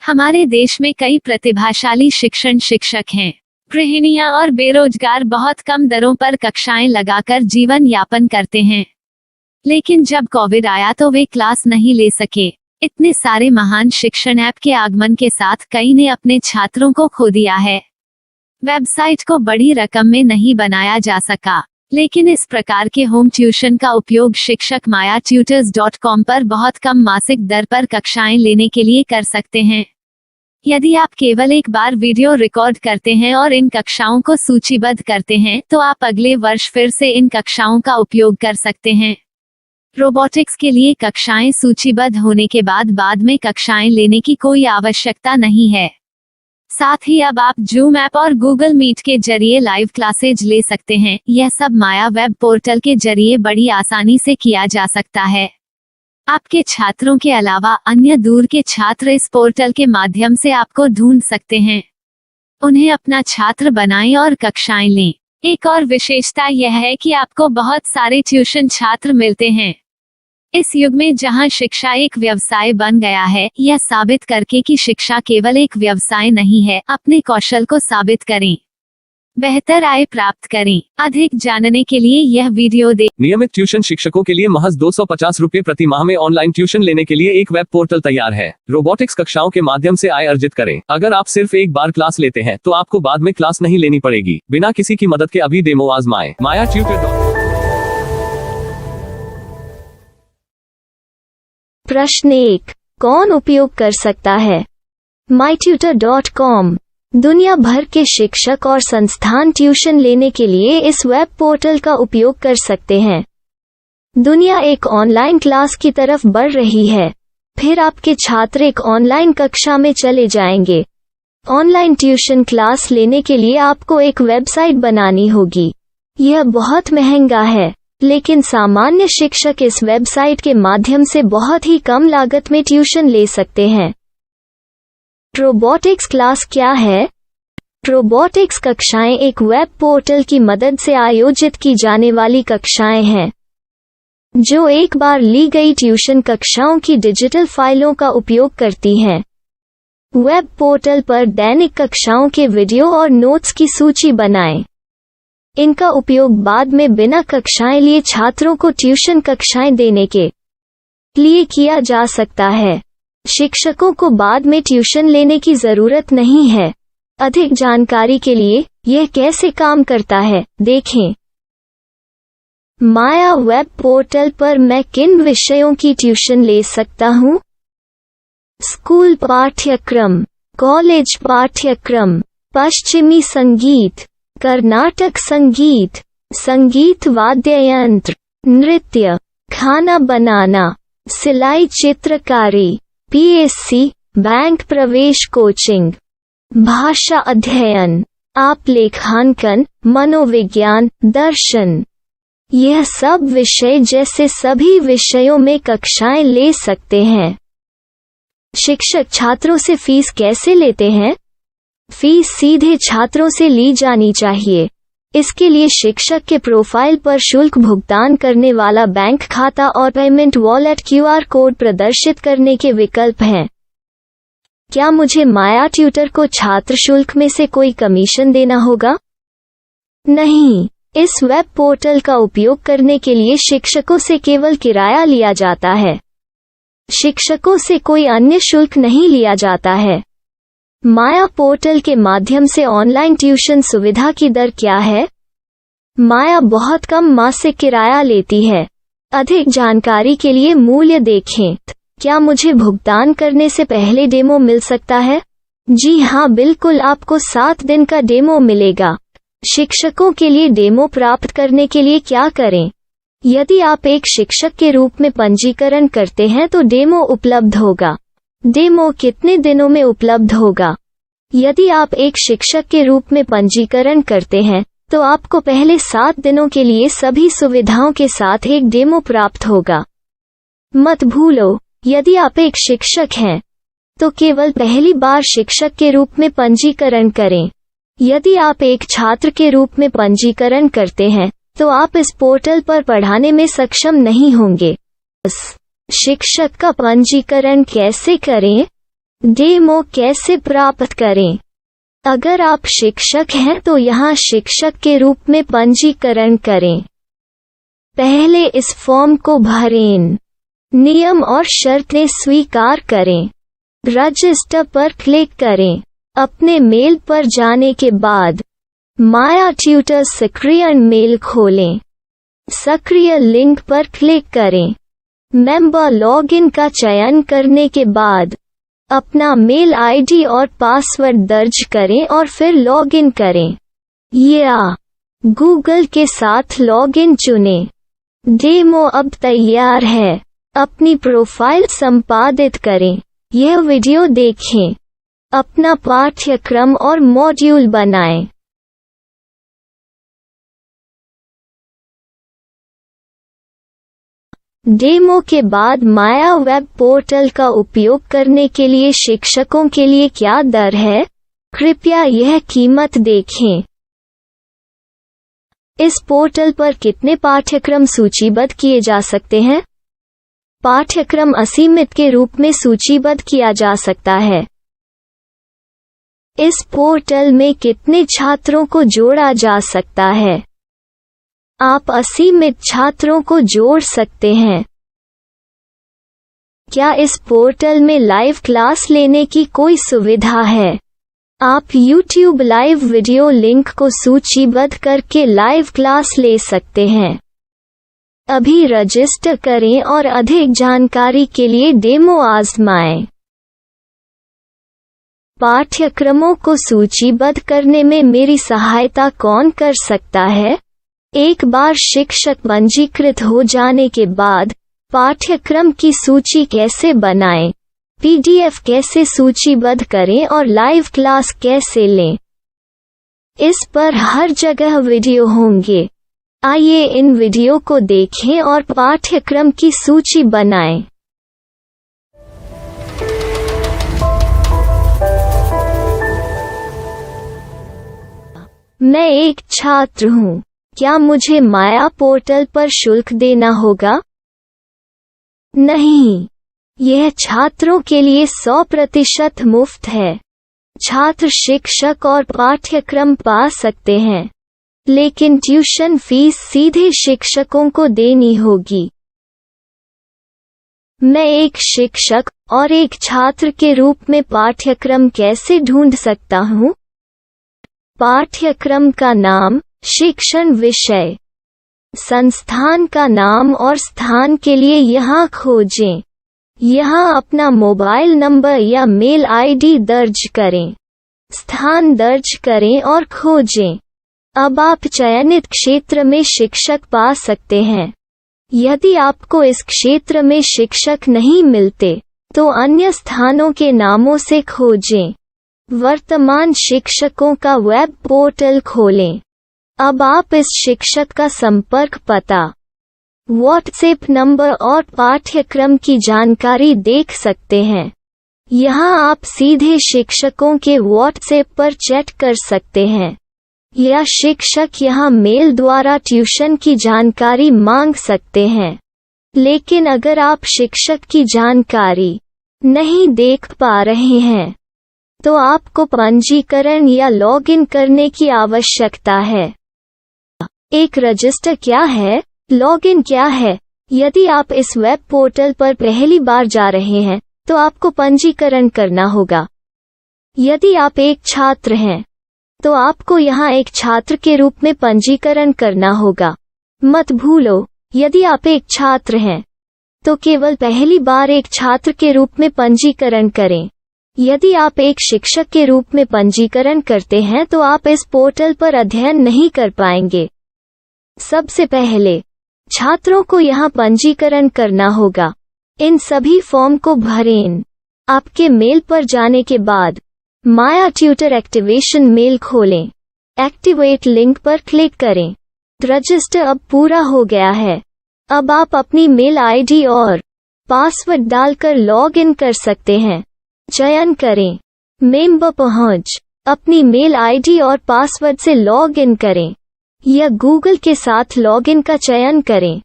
हमारे देश में कई प्रतिभाशाली शिक्षण शिक्षक हैं। गृहिणियां और बेरोजगार बहुत कम दरों पर कक्षाएं लगाकर जीवन यापन करते हैं। लेकिन जब कोविड आया तो वे क्लास नहीं ले सके। इतने सारे महान शिक्षण ऐप के आगमन के साथ कई ने अपने छात्रों को खो दिया है। वेबसाइट को बड़ी रकम में नहीं बनाया जा सका, लेकिन इस प्रकार के होम ट्यूशन का उपयोग शिक्षक myatutors.com पर बहुत कम मासिक दर पर कक्षाएं लेने के लिए कर सकते हैं। यदि आप केवल एक बार वीडियो रिकॉर्ड करते हैं और इन कक्षाओं को सूचीबद्ध करते हैं तो आप अगले वर्ष फिर से इन कक्षाओं का उपयोग कर सकते हैं। रोबोटिक्स के लिए कक्षाएं सूचीबद्ध होने के बाद में कक्षाएं लेने की कोई आवश्यकता नहीं है। साथ ही अब आप जूम ऐप और गूगल मीट के जरिए लाइव क्लासेज ले सकते हैं। यह सब माया वेब पोर्टल के जरिए बड़ी आसानी से किया जा सकता है। आपके छात्रों के अलावा अन्य दूर के छात्र इस पोर्टल के माध्यम से आपको ढूंढ सकते हैं। उन्हें अपना छात्र बनाएं और कक्षाएं लें। एक और विशेषता यह है कि आपको बहुत सारे ट्यूशन छात्र मिलते हैं। इस युग में जहां शिक्षा एक व्यवसाय बन गया है, यह साबित करके कि शिक्षा केवल एक व्यवसाय नहीं है, अपने कौशल को साबित करें, बेहतर आय प्राप्त करें। अधिक जानने के लिए यह वीडियो देखें। नियमित ट्यूशन शिक्षकों के लिए महज 250 रुपए प्रति माह में ऑनलाइन ट्यूशन लेने के लिए एक वेब पोर्टल तैयार है। रोबोटिक्स कक्षाओं के माध्यम से आय अर्जित करें। अगर आप सिर्फ एक बार क्लास लेते हैं तो आपको बाद में क्लास नहीं लेनी पड़ेगी। बिना किसी की मदद के अभी डेमो आजमाएं। myatutors.com। प्रश्न 1, कौन उपयोग कर सकता है? mytutor.com दुनिया भर के शिक्षक और संस्थान ट्यूशन लेने के लिए इस वेब पोर्टल का उपयोग कर सकते हैं। दुनिया एक ऑनलाइन क्लास की तरफ बढ़ रही है। फिर आपके छात्र एक ऑनलाइन कक्षा में चले जाएंगे। ऑनलाइन ट्यूशन क्लास लेने के लिए आपको एक वेबसाइट बनानी होगी। यह बहुत महंगा है, लेकिन सामान्य शिक्षक इस वेबसाइट के माध्यम से बहुत ही कम लागत में ट्यूशन ले सकते हैं। रोबोटिक्स क्लास क्या है? रोबोटिक्स कक्षाएं एक वेब पोर्टल की मदद से आयोजित की जाने वाली कक्षाएं हैं, जो एक बार ली गई ट्यूशन कक्षाओं की डिजिटल फाइलों का उपयोग करती हैं। वेब पोर्टल पर दैनिक कक्षाओं के वीडियो और नोट्स की सूची बनाएं। इनका उपयोग बाद में बिना कक्षाएं लिए छात्रों को ट्यूशन कक्षाएं देने के लिए किया जा सकता है। शिक्षकों को बाद में ट्यूशन लेने की जरूरत नहीं है। अधिक जानकारी के लिए यह कैसे काम करता है, देखें। माया वेब पोर्टल पर मैं किन विषयों की ट्यूशन ले सकता हूँ? स्कूल पाठ्यक्रम, कॉलेज पाठ्यक्रम, पश्चिमी संगीत, कर्नाटक संगीत, संगीत वाद्य यंत्र, नृत्य, खाना बनाना, सिलाई चित्रकारी, पीएससी, बैंक प्रवेश कोचिंग, भाषा अध्ययन, आप लेखांकन, मनोविज्ञान, दर्शन। यह सब विषय जैसे सभी विषयों में कक्षाएं ले सकते हैं। शिक्षक छात्रों से फीस कैसे लेते हैं? फीस सीधे छात्रों से ली जानी चाहिए। इसके लिए शिक्षक के प्रोफाइल पर शुल्क भुगतान करने वाला बैंक खाता और पेमेंट वॉलेट क्यूआर कोड प्रदर्शित करने के विकल्प हैं। क्या मुझे माया ट्यूटर को छात्र शुल्क में से कोई कमीशन देना होगा? नहीं, इस वेब पोर्टल का उपयोग करने के लिए शिक्षकों से केवल किराया लिया जाता है। शिक्षकों से कोई अन्य शुल्क नहीं लिया जाता है। माया पोर्टल के माध्यम से ऑनलाइन ट्यूशन सुविधा की दर क्या है? माया बहुत कम मासिक किराया लेती है। अधिक जानकारी के लिए मूल्य देखें। क्या मुझे भुगतान करने से पहले डेमो मिल सकता है? जी हाँ, बिल्कुल, आपको 7 दिन का डेमो मिलेगा। शिक्षकों के लिए डेमो प्राप्त करने के लिए क्या करें? यदि आप एक शिक्षक के रूप में पंजीकरण करते हैं तो डेमो उपलब्ध होगा। डेमो कितने दिनों में उपलब्ध होगा? यदि आप एक शिक्षक के रूप में पंजीकरण करते हैं तो आपको पहले 7 दिनों के लिए सभी सुविधाओं के साथ एक डेमो प्राप्त होगा। मत भूलो, यदि आप एक शिक्षक हैं तो केवल पहली बार शिक्षक के रूप में पंजीकरण करें। यदि आप एक छात्र के रूप में पंजीकरण करते हैं तो आप इस पोर्टल पर पढ़ाने में सक्षम नहीं होंगे। शिक्षक का पंजीकरण कैसे करें? डेमो कैसे प्राप्त करें? अगर आप शिक्षक हैं तो यहाँ शिक्षक के रूप में पंजीकरण करें। पहले इस फॉर्म को भरें। नियम और शर्तें स्वीकार करें। रजिस्टर पर क्लिक करें। अपने मेल पर जाने के बाद माया ट्यूटर सक्रिय मेल खोलें। सक्रिय लिंक पर क्लिक करें। मेंबर लॉगिन का चयन करने के बाद अपना मेल आईडी और पासवर्ड दर्ज करें और फिर लॉगिन करें या गूगल के साथ लॉगिन चुनें। डेमो अब तैयार है। अपनी प्रोफाइल संपादित करें। यह वीडियो देखें। अपना पाठ्यक्रम और मॉड्यूल बनाएं। डेमो के बाद माया वेब पोर्टल का उपयोग करने के लिए शिक्षकों के लिए क्या दर है? कृपया यह कीमत देखें। इस पोर्टल पर कितने पाठ्यक्रम सूचीबद्ध किए जा सकते हैं? पाठ्यक्रम असीमित के रूप में सूचीबद्ध किया जा सकता है। इस पोर्टल में कितने छात्रों को जोड़ा जा सकता है? आप असीमित छात्रों को जोड़ सकते हैं। क्या इस पोर्टल में लाइव क्लास लेने की कोई सुविधा है? आप YouTube लाइव वीडियो लिंक को सूचीबद्ध करके लाइव क्लास ले सकते हैं। अभी रजिस्टर करें और अधिक जानकारी के लिए डेमो आजमाएं। पाठ्यक्रमों को सूचीबद्ध करने में मेरी सहायता कौन कर सकता है? एक बार शिक्षक पंजीकृत हो जाने के बाद पाठ्यक्रम की सूची कैसे बनाएं? PDF कैसे सूचीबद्ध करें और लाइव क्लास कैसे लें? इस पर हर जगह वीडियो होंगे। आइए इन वीडियो को देखें और पाठ्यक्रम की सूची बनाएं। मैं एक छात्र हूँ। क्या मुझे माया पोर्टल पर शुल्क देना होगा? नहीं, यह छात्रों के लिए 100% मुफ्त है। छात्र शिक्षक और पाठ्यक्रम पा सकते हैं, लेकिन ट्यूशन फीस सीधे शिक्षकों को देनी होगी। मैं एक शिक्षक और एक छात्र के रूप में पाठ्यक्रम कैसे ढूंढ सकता हूँ? पाठ्यक्रम का नाम, शिक्षण विषय, संस्थान का नाम और स्थान के लिए यहाँ खोजें। यहाँ अपना मोबाइल नंबर या मेल आईडी दर्ज करें। स्थान दर्ज करें और खोजें। अब आप चयनित क्षेत्र में शिक्षक पा सकते हैं। यदि आपको इस क्षेत्र में शिक्षक नहीं मिलते, तो अन्य स्थानों के नामों से खोजें। वर्तमान शिक्षकों का वेब पोर्टल खोलें। अब आप इस शिक्षक का संपर्क पता, व्हाट्सएप नंबर और पाठ्यक्रम की जानकारी देख सकते हैं। यहाँ आप सीधे शिक्षकों के व्हाट्सएप पर चैट कर सकते हैं या शिक्षक यहाँ मेल द्वारा ट्यूशन की जानकारी मांग सकते हैं। लेकिन अगर आप शिक्षक की जानकारी नहीं देख पा रहे हैं, तो आपको पंजीकरण या लॉगिन करने की आवश्यकता है। एक रजिस्टर क्या है? लॉगिन क्या है? यदि आप इस वेब पोर्टल पर पहली बार जा रहे हैं, तो आपको पंजीकरण करना होगा। यदि आप एक छात्र हैं, तो आपको यहाँ एक छात्र के रूप में पंजीकरण करना होगा। मत भूलो, यदि आप एक छात्र हैं, तो केवल पहली बार एक छात्र के रूप में पंजीकरण करें। यदि आप एक शिक्षक के रूप में पंजीकरण करते हैं, तो आप इस पोर्टल पर अध्ययन नहीं कर पाएंगे। सबसे पहले छात्रों को यहाँ पंजीकरण करना होगा। इन सभी फॉर्म को भरें। आपके मेल पर जाने के बाद माया ट्यूटर एक्टिवेशन मेल खोलें। एक्टिवेट लिंक पर क्लिक करें। रजिस्टर अब पूरा हो गया है। अब आप अपनी मेल आईडी और पासवर्ड डालकर लॉग इन कर सकते हैं। चयन करें मेंबर पहुंच। अपनी मेल आईडी और पासवर्ड से लॉग इन करें या गूगल के साथ लॉगिन का चयन करें।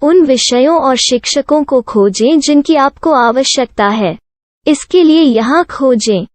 उन विषयों और शिक्षकों को खोजें जिनकी आपको आवश्यकता है। इसके लिए यहाँ खोजें।